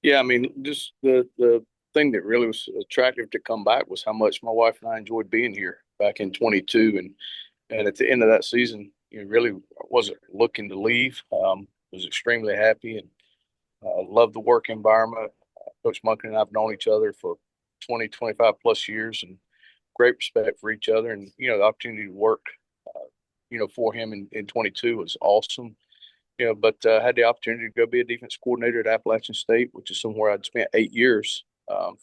Yeah, I mean, just the thing that really was attractive to come back was how much my wife and I enjoyed being here back in 22, and at the end of that season, really wasn't looking to leave. Was extremely happy and loved the work environment. Coach Monken and I've known each other for 20, 25 plus years, and great respect for each other. And the opportunity to work, for him in 22 was awesome. But had the opportunity to go be a defense coordinator at Appalachian State, which is somewhere I'd spent 8 years,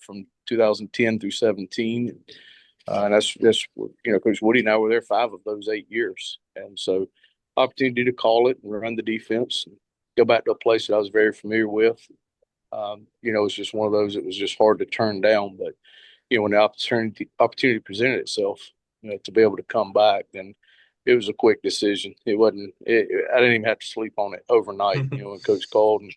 from 2010 through 17. And that's Coach Woody and I were there 5 of those 8 years, and so opportunity to call it and run the defense, and go back to a place that I was very familiar with. It's just one of those that was just hard to turn down. But when the opportunity presented itself, to be able to come back, then it was a quick decision. It wasn't. I didn't even have to sleep on it overnight. When Coach called and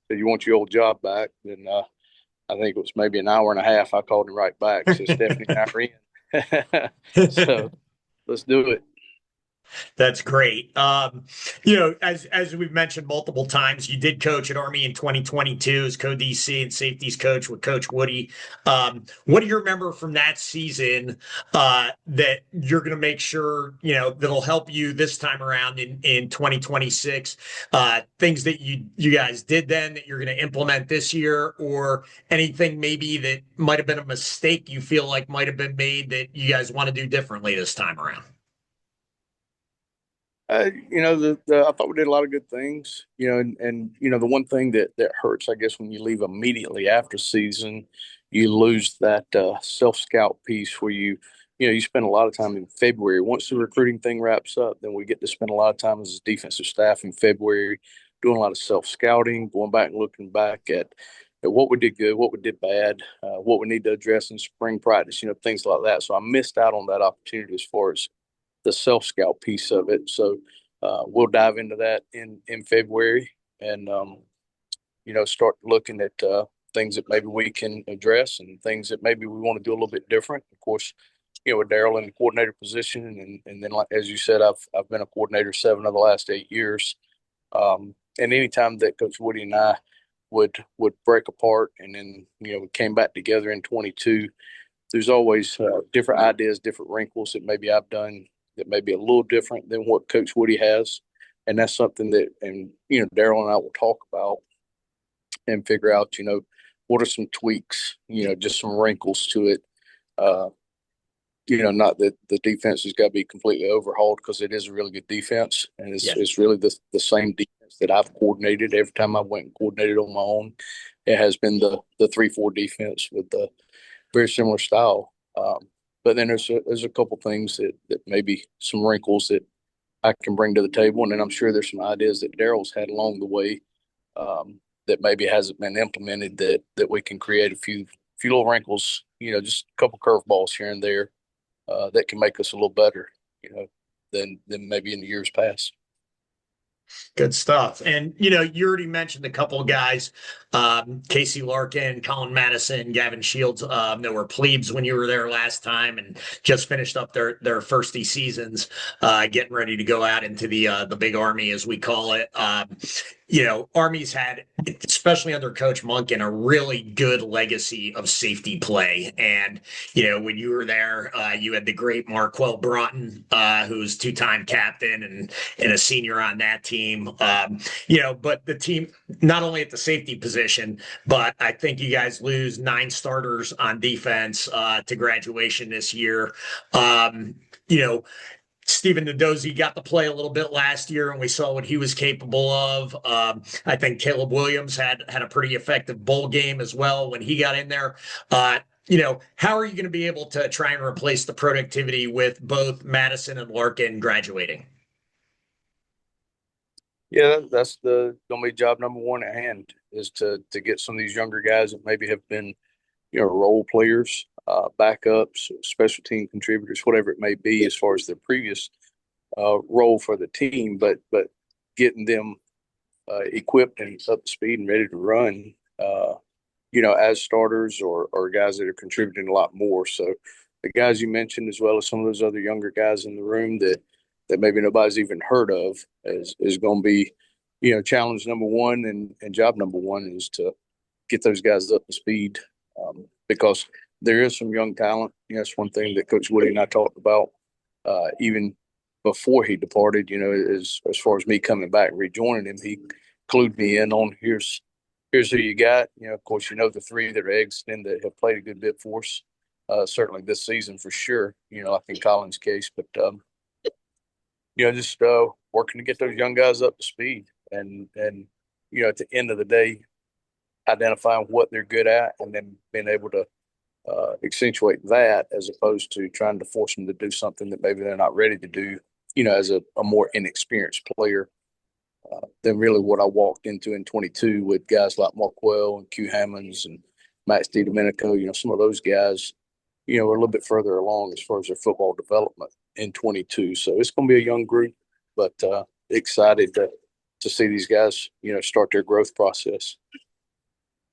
said, "You want your old job back?" Then I think it was maybe an hour and a half. I called him right back. So Stephanie and I are in. So let's do it. That's great. As we've mentioned multiple times, you did coach at Army in 2022 as co-DC and safeties coach with Coach Woody. What do you remember from that season that you're going to make sure that'll help you this time around in 2026? Things that you guys did then that you're going to implement this year, or anything maybe that might have been a mistake you feel like might have been made that you guys want to do differently this time around? I thought we did a lot of good things. And the one thing that hurts, I guess, when you leave immediately after season, you lose that self scout piece where you spend a lot of time in February. Once the recruiting thing wraps up, then we get to spend a lot of time as a defensive staff in February, doing a lot of self scouting, going back and looking back at what we did good, what we did bad, what we need to address in spring practice, things like that. So I missed out on that opportunity as far as the self scout piece of it. So we'll dive into that in February, and start looking at things that maybe we can address and things that maybe we want to do a little bit different. Of course, with Daryl in the coordinator position, and then, like as you said, I've been a coordinator 7 of the last 8 years. And anytime that Coach Woody and I would break apart, and then we came back together in 22, there's always different ideas, different wrinkles that maybe I've done that may be a little different than what Coach Woody has. And that's something that, and Daryl and I will talk about and figure out, what are some tweaks, just some wrinkles to it. Uh, not that the defense has got to be completely overhauled, because it is a really good defense, and it's Yeah. it's really the same defense that I've coordinated every time I went and coordinated on my own. It has been the 3-4 defense with the very similar style. But then there's a couple things that maybe some wrinkles that I can bring to the table, and then I'm sure there's some ideas that Daryl's had along the way, that maybe hasn't been implemented, that we can create a few little wrinkles, just a couple curveballs here and there, that can make us a little better, than maybe in the years past. Good stuff. And you already mentioned a couple of guys, Casey Larkin, Colin Madison, Gavin Shields, that were plebes when you were there last time and just finished up their firsty seasons, getting ready to go out into the big army, as we call it. Army's had, especially under Coach Monken, a really good legacy of safety play. And when you were there, you had the great Marquel Broughton, who's two-time captain and a senior on that team. But the team, not only at the safety position, but I think you guys lose 9 starters on defense to graduation this year. Um, you know, Stephen Nadozi got to play a little bit last year, and we saw what he was capable of. I think Caleb Williams had a pretty effective bowl game as well when he got in there. How are you going to be able to try and replace the productivity with both Madison and Larkin graduating? Yeah, that's the gonna be job number one at hand, is to get some of these younger guys that maybe have been, role players, backups, special team contributors, whatever it may be, as far as their previous role for the team, but getting them equipped and up to speed and ready to run, as starters, or guys that are contributing a lot more. So the guys you mentioned, as well as some of those other younger guys in the room that maybe nobody's even heard of, is going to be, challenge number one, and job number one is to get those guys up to speed, because there is some young talent. That's one thing that Coach Woody and I talked about, even before he departed. As far as me coming back and rejoining him, he clued me in on here's who you got. Of course, the three that are exiting that have played a good bit for us, certainly this season for sure. I think Colin's case, but just working to get those young guys up to speed, and at the end of the day, identifying what they're good at, and then being able to accentuate that as opposed to trying to force them to do something that maybe they're not ready to do. As a more inexperienced player than really what I walked into in 22 with guys like Marquell and Q Hammonds and Max DiDomenico. Some of those guys, are a little bit further along as far as their football development in 22. So it's going to be a young group, but excited to see these guys, start their growth process.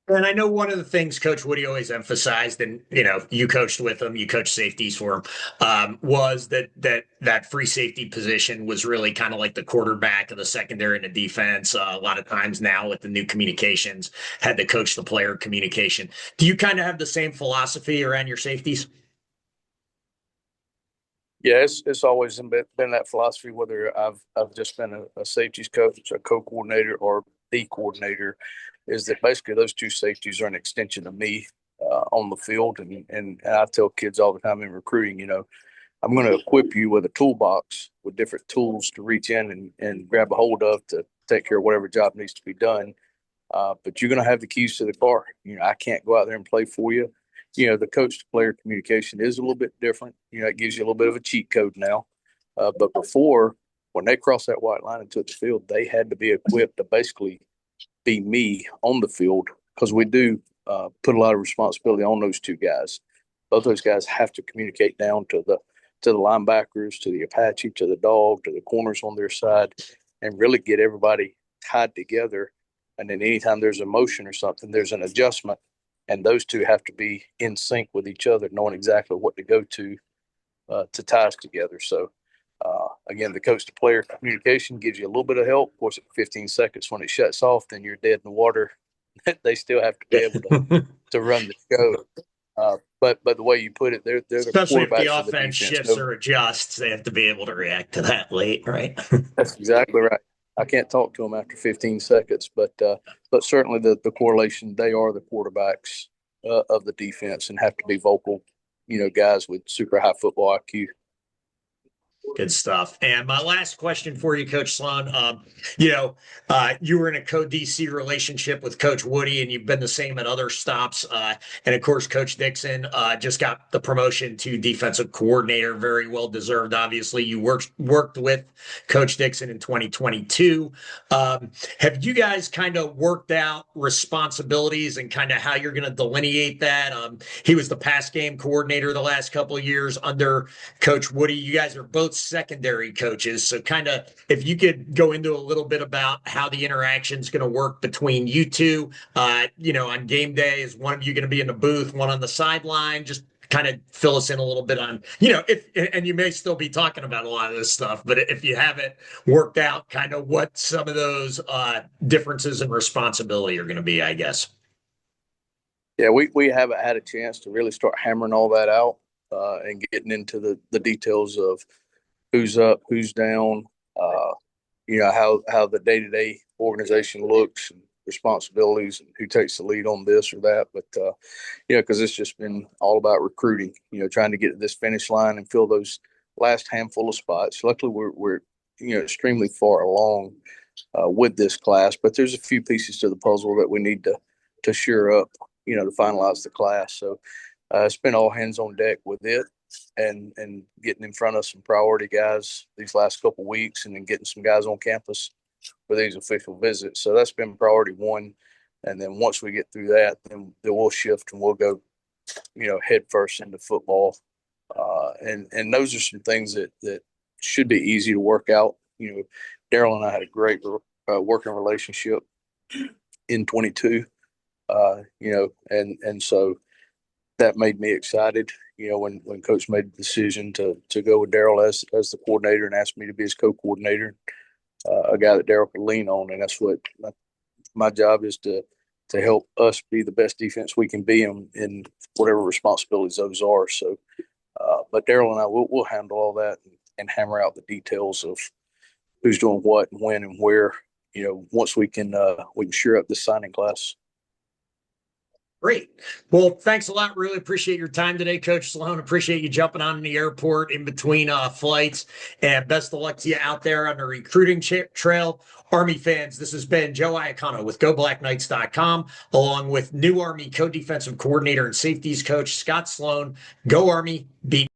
And I know one of the things Coach Woody always emphasized, and you coached with him, you coached safeties for him, was that free safety position was really kind of like the quarterback of the secondary and the defense. A lot of times now with the new communications, had to coach the player communication. Do you kind of have the same philosophy around your safeties? Yeah, it's always been that philosophy, whether I've just been a safeties coach, a co-coordinator, or the coordinator, is that basically those two safeties are an extension of me on the field. And I tell kids all the time in recruiting, I'm going to equip you with a toolbox with different tools to reach in and grab a hold of to take care of whatever job needs to be done. But you're going to have the keys to the car. I can't go out there and play for you. The coach to player communication is a little bit different. It gives you a little bit of a cheat code now. But before, when they crossed that white line and took the field, they had to be equipped to basically be me on the field, because we do put a lot of responsibility on those two guys. Both those guys have to communicate down to the linebackers, to the Apache, to the dog, to the corners on their side, and really get everybody tied together. And then anytime there's a motion or something, there's an adjustment, and those two have to be in sync with each other, knowing exactly what to go to tie us together. So again, the coach to player communication gives you a little bit of help. Of course, at 15 seconds when it shuts off, then you're dead in the water. They still have to be able to run the show. But the way you put it, they're the Especially if the quarterbacks of the offense defense. shifts or adjusts, they have to be able to react to that late, right? That's exactly right. I can't talk to them after 15 seconds, but certainly the correlation, they are the quarterbacks of the defense and have to be vocal, guys with super high football IQ. Good stuff. And my last question for you, Coach Sloan. You were in a co-DC relationship with Coach Woody, and you've been the same at other stops. And of course, Coach Dixon just got the promotion to defensive coordinator. Very well deserved. Obviously, you worked with Coach Dixon in 2022. Have you guys kind of worked out responsibilities and kind of how you're going to delineate that? He was the pass game coordinator the last couple of years under Coach Woody. You guys are both secondary coaches. So kind of if you could go into a little bit about how the interaction is going to work between you two, on game day, is one of you going to be in the booth, one on the sideline? Just kind of fill us in a little bit on, and you may still be talking about a lot of this stuff, but if you haven't worked out kind of what some of those differences in responsibility are going to be, I guess. Yeah, we haven't had a chance to really start hammering all that out and getting into the details of who's up, who's down, how the day-to-day organization looks and responsibilities and who takes the lead on this or that. But, because it's just been all about recruiting, trying to get to this finish line and fill those last handful of spots. Luckily, we're extremely far along with this class, but there's a few pieces to the puzzle that we need to shore up, to finalize the class. So it's been all hands on deck with it, and getting in front of some priority guys these last couple of weeks, and then getting some guys on campus for these official visits. So that's been priority one. And then once we get through that, then we'll shift and we'll go, head first into football. And those are some things that should be easy to work out. Daryl and I had a great working relationship in 22, and so that made me excited, when Coach made the decision to go with Daryl as the coordinator and asked me to be his co-coordinator, a guy that Daryl could lean on. And that's what my job is, to to help us be the best defense we can be in whatever responsibilities those are. So, but Daryl and I we'll handle all that and hammer out the details of who's doing what and when and where. Once we can sure up the signing class. Great. Well, thanks a lot. Really appreciate your time today, Coach Sloan. Appreciate you jumping on in the airport in between flights. And best of luck to you out there on the recruiting trail. Army fans, this has been Joe Iacano with GoBlackKnights.com, along with new Army co-defensive coordinator and safeties coach Scot Sloan. Go Army, beat.